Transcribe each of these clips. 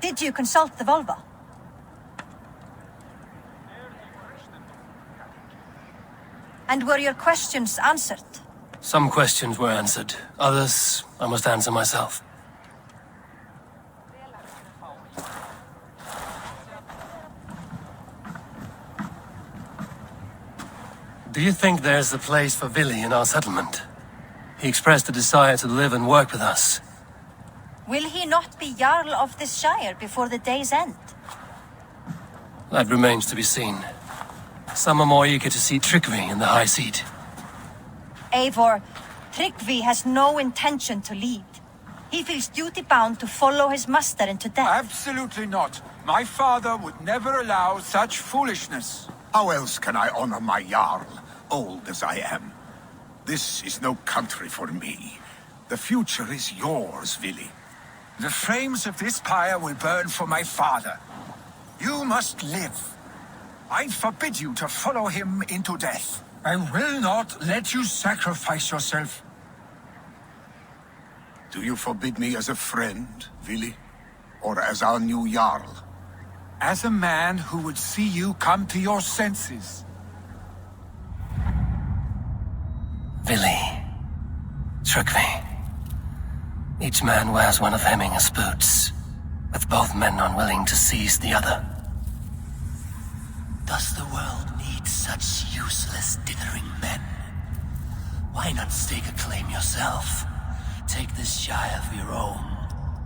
Did you consult the Volva? And were your questions answered? Some questions were answered. Others, I must answer myself. Do you think there's a place for Vili in our settlement? He expressed a desire to live and work with us. Will he not be Jarl of this shire before the day's end? That remains to be seen. Some are more eager to see Tryggvi in the high seat. Eivor, Tryggvi has no intention to lead. He feels duty-bound to follow his master into death. Absolutely not. My father would never allow such foolishness. How else can I honor my Jarl, old as I am? This is no country for me. The future is yours, Vili. The flames of this pyre will burn for my father. You must live. I forbid you to follow him into death. I will not let you sacrifice yourself. Do you forbid me as a friend, Vili? Or as our new Jarl? As a man who would see you come to your senses. Vili. Tryggvi. Each man wears one of Hemminger's boots, with both men unwilling to seize the other. Does the world need such useless, dithering men? Why not stake a claim yourself? Take this shire for your own.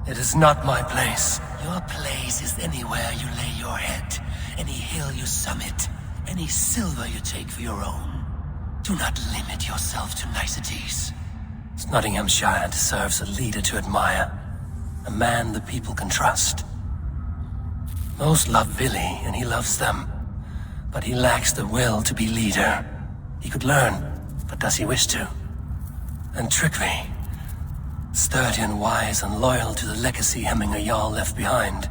It is not my place. Your place is anywhere you lay your head, any hill you summit, any silver you take for your own. Do not limit yourself to niceties. Nottinghamshire deserves a leader to admire, a man the people can trust. Most love Vili, and he loves them, but he lacks the will to be leader. He could learn, but does he wish to? And Tryggvi, sturdy and wise and loyal to the legacy Hemminger Jarl left behind,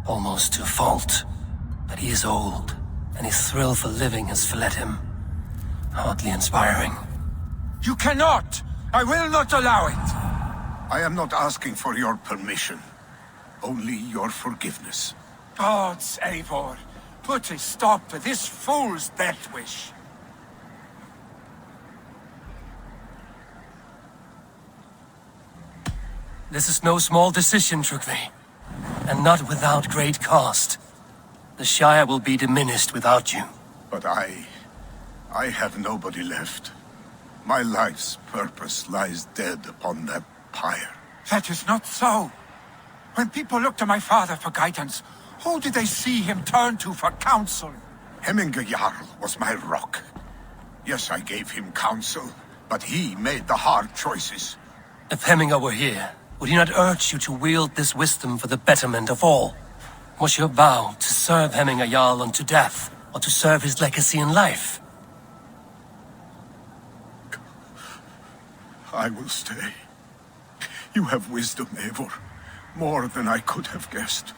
almost to a fault. But he is old, and his thrill for living has fled him. Hardly inspiring. You cannot! I will not allow it! I am not asking for your permission, only your forgiveness. Gods, Eivor, put a stop to this fool's death wish. This is no small decision, Tryggvi, and not without great cost. The Shire will be diminished without you. But I have nobody left. My life's purpose lies dead upon that pyre. That is not so. When people look to my father for guidance, who did they see him turn to for counsel? Hemminger Jarl was my rock. Yes, I gave him counsel, but he made the hard choices. If Hemminger were here, would he not urge you to wield this wisdom for the betterment of all? Was your vow to serve Hemminger Jarl unto death, or to serve his legacy in life? I will stay. You have wisdom, Eivor. More than I could have guessed.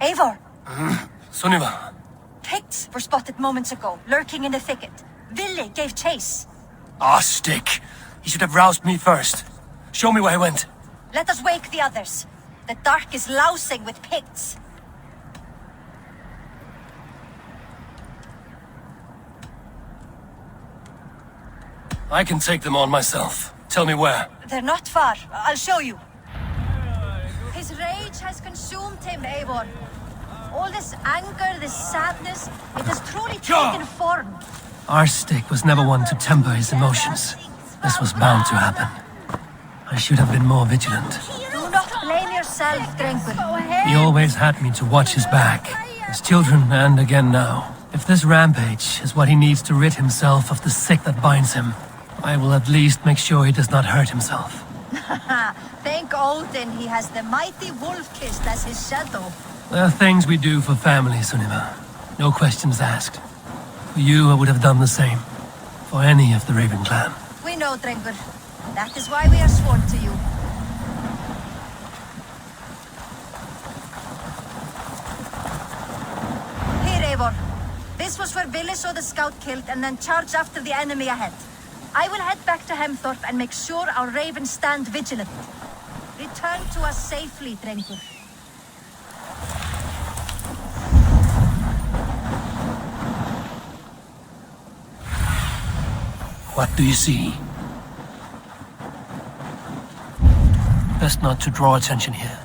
Eivor! Sunniva! Picts were spotted moments ago, lurking in the thicket. Vili gave chase. Ah, stick! He should have roused me first. Show me where he went. Let us wake the others. The dark is lousing with Picts. I can take them on myself. Tell me where. They're not far. I'll show you. His rage has consumed him, Eivor. All this anger, this sadness, it has truly taken form. Our stick was never one to temper his emotions. This was bound to happen. I should have been more vigilant. Do not blame yourself, Drengur. He always had me to watch his back. His children, and again now. If this rampage is what he needs to rid himself of the sick that binds him, I will at least make sure he does not hurt himself. Thank Odin he has the mighty Wolf-Kissed as his shadow. There are things we do for family, Sunniva. No questions asked. For you, I would have done the same. For any of the Raven clan. We know, Drengur. That is why we are sworn to you. Here, Eivor. This was where Billy saw the scout killed and then charged after the enemy ahead. I will head back to Hemthorpe and make sure our ravens stand vigilant. Return to us safely, Drengur. What do you see? Best not to draw attention here.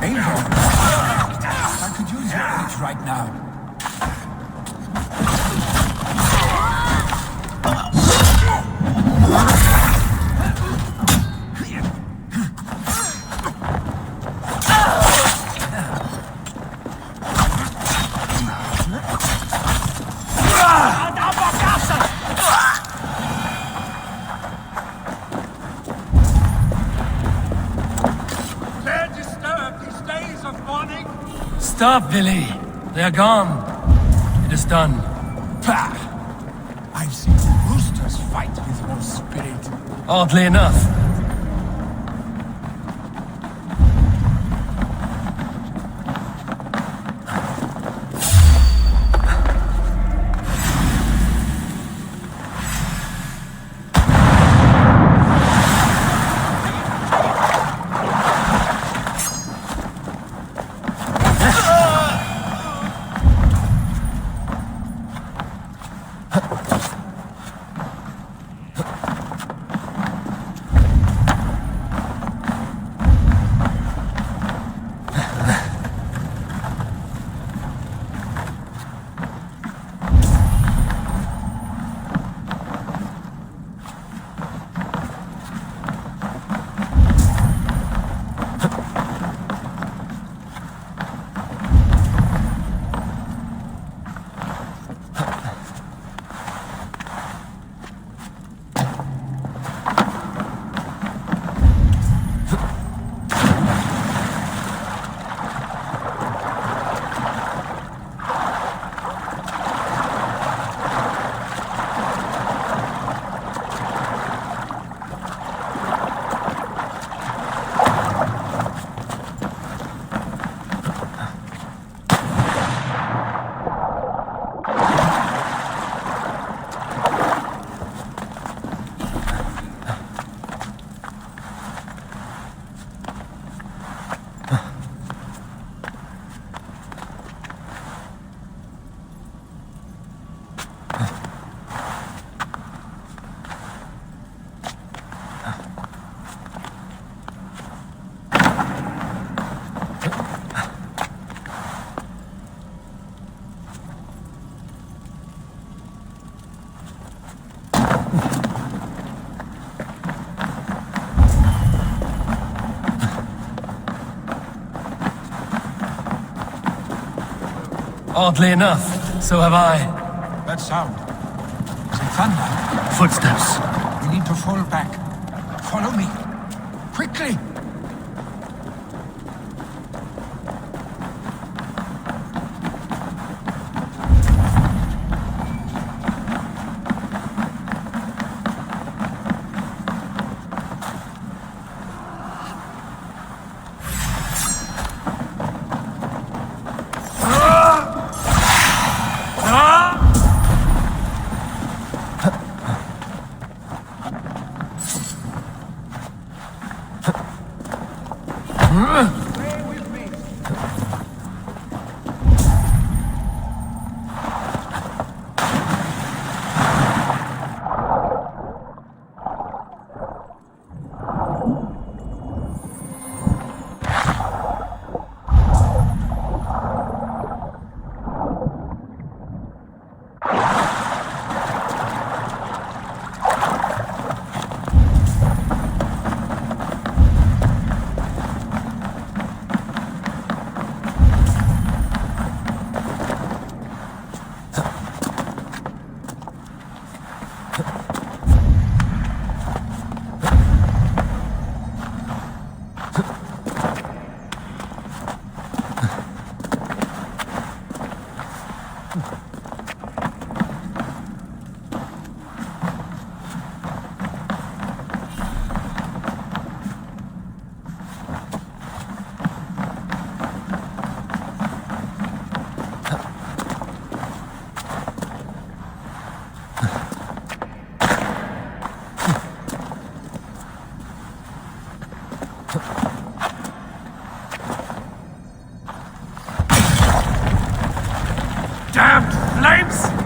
Eivor, I could use your aid right now. Stop, Billy. They are gone. It is done. Pah! I've seen roosters fight with more spirit. Oddly enough. Oddly enough, so have I. That sound. Is it thunder? Footsteps. We need to fall back. Follow me. Quickly! Damned flames!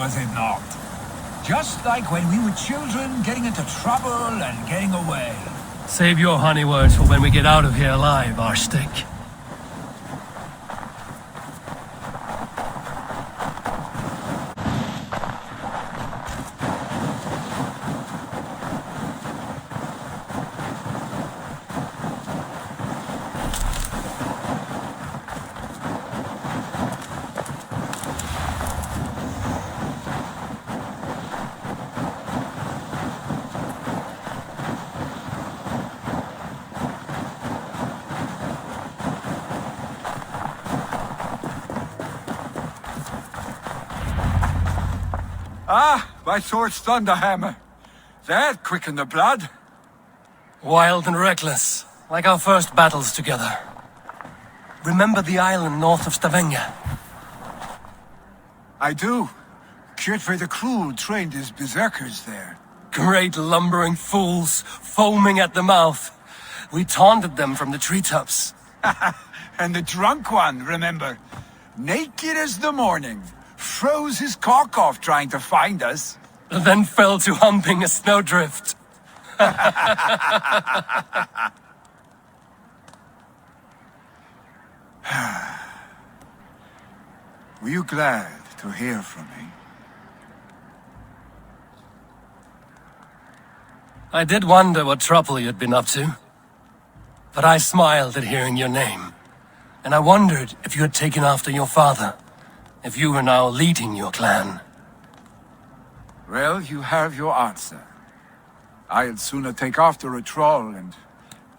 was it not? Just like when we were children, getting into trouble and getting away. Save your honey words for when we get out of here alive, Arstick. Ah, my sword's thunderhammer. That quickened the blood. Wild and reckless, like our first battles together. Remember the island north of Stavanger? I do. Kjotve the Cruel trained his berserkers there. Great lumbering fools, foaming at the mouth. We taunted them from the treetops. And the drunk one, remember? Naked as the morning. Froze his cock off trying to find us. Then fell to humping a snowdrift. Were you glad to hear from me? I did wonder what trouble you'd been up to. But I smiled at hearing your name. And I wondered if you had taken after your father. If you were now leading your clan. Well, you have your answer. I'd sooner take after a troll and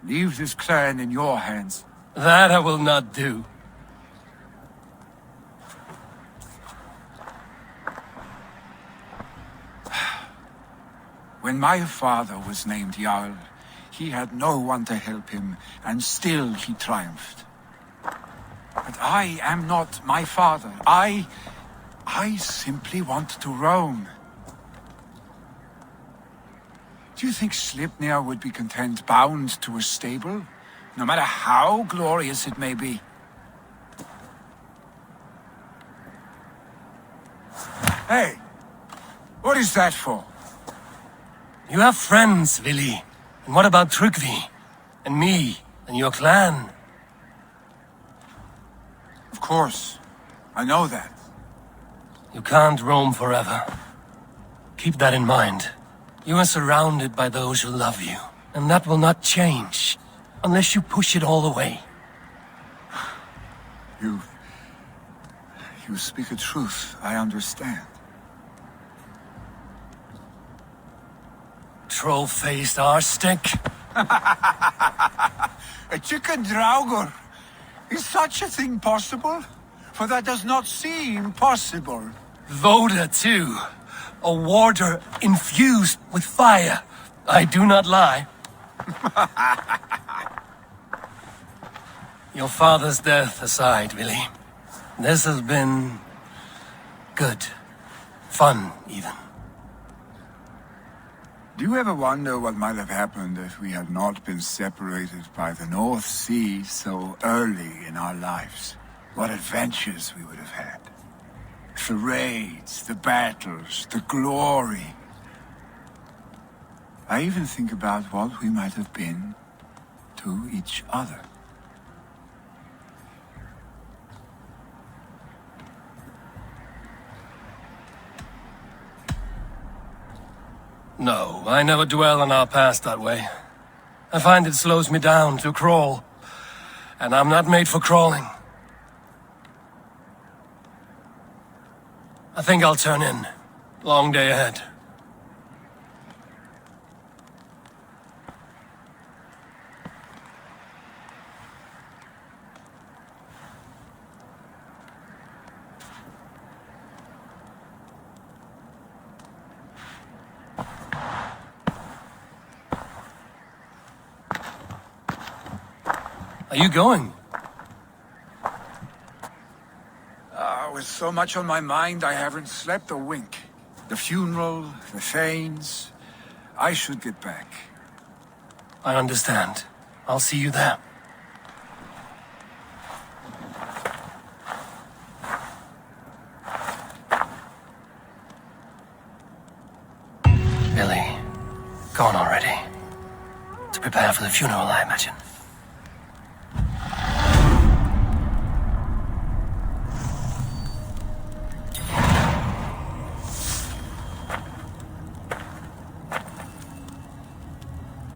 leave this clan in your hands. That I will not do. When my father was named Jarl, he had no one to help him, and still he triumphed. But I am not my father. I simply want to roam. Do you think Sleipnir would be content bound to a stable, no matter how glorious it may be? Hey, what is that for? You have friends, Vili. And what about Tryggvi? And me? And your clan? Of course, I know that. You can't roam forever. Keep that in mind. You are surrounded by those who love you. And that will not change. Unless you push it all away. You speak a truth, I understand. Troll-faced arstick. A chicken draugur. Is such a thing possible? For that does not seem possible. Voda, too. A warder infused with fire. I do not lie. Your father's death aside, Vili. This has been... good. Fun, even. Do you ever wonder what might have happened if we had not been separated by the North Sea so early in our lives? What adventures we would have had. The raids, the battles, the glory. I even think about what we might have been to each other. No, I never dwell on our past that way. I find it slows me down to crawl. And I'm not made for crawling. I think I'll turn in. Long day ahead. Are you going? With so much on my mind, I haven't slept a wink. The funeral, the Thanes. I should get back. I understand. I'll see you there. Prepare for the funeral, I imagine.